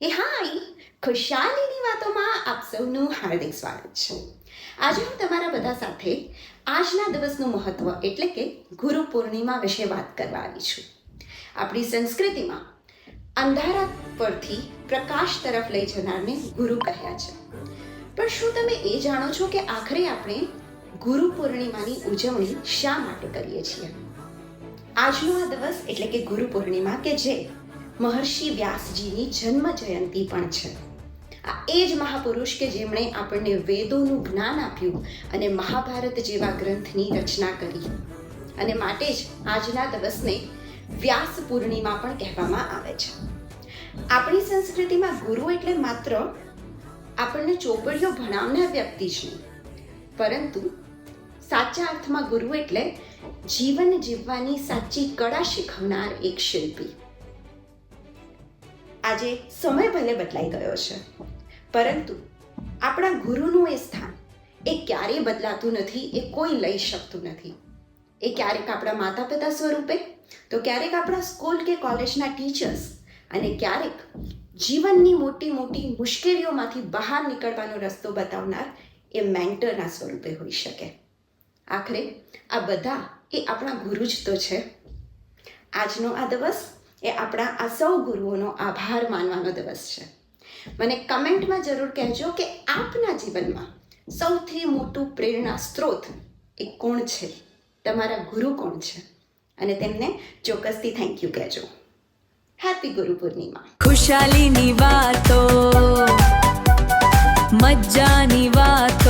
હાય, ખુશાલીની વાતોમાં આપ સૌનું હાર્દિક સ્વાગત છે. આજે હું તમારા બધા સાથે આજના દિવસનું મહત્વ એટલે કે ગુરુ પૂર્ણિમા વિશે વાત કરવા આવી છું. આપણી સંસ્કૃતિમાં અંધારા પરથી પ્રકાશ તરફ લઈ જનારને ગુરુ કહ્યા છે. પણ શું તમે એ જાણો છો કે આખરે આપણે ગુરુ પૂર્ણિમાની ઉજવણી શા માટે કરીએ છીએ? આજનો આ દિવસ એટલે કે ગુરુ પૂર્ણિમા કે જે મહર્ષિ વ્યાસજીની જન્મ જયંતિ પણ છે. આ એ જ મહાપુરુષ કે જેમણે આપણને વેદોનું જ્ઞાન આપ્યું અને મહાભારત જેવા ગ્રંથની રચના કરી, અને માટે જ આજના દિવસને વ્યાસ પૂર્ણિમા પણ કહેવામાં આવે છે. આપણી સંસ્કૃતિમાં ગુરુ એટલે માત્ર આપણને ચોપડીઓ ભણાવનાર વ્યક્તિ જ નહીં, પરંતુ સાચા અર્થમાં ગુરુ એટલે જીવન જીવવાની સાચી કળા શીખવનાર એક શિલ્પી. આજે સમય ભલે બદલાઈ ગયો છે, પરંતુ આપણા ગુરુનું એ સ્થાન એ ક્યારેય બદલાતું નથી, એ કોઈ લઈ શકતું નથી. એ ક્યારેક આપણા માતા પિતા સ્વરૂપે, તો ક્યારેક આપણા સ્કૂલ કે કોલેજના ટીચર્સ, અને ક્યારેક જીવનની મોટી મોટી મુશ્કેલીઓમાંથી બહાર નીકળવાનો રસ્તો બતાવનાર એ મેન્ટરના સ્વરૂપે હોઈ શકે. આખરે આ બધા એ આપણા ગુરુ જ તો છે. આજનો આ દિવસ એ આપણા આ સૌ ગુરુઓનો આભાર માનવાનો દિવસ છે. મને કમેન્ટમાં જરૂર કહેજો કે આપના જીવનમાં સૌથી મોટું પ્રેરણા સ્ત્રોત એ કોણ છે, તમારા ગુરુ કોણ છે, અને તેમને ચોક્કસથી થેન્ક યુ કહેજો. હેપી ગુરુ પૂર્ણિમા. ખુશાલીની વાતો, મજાની વાત.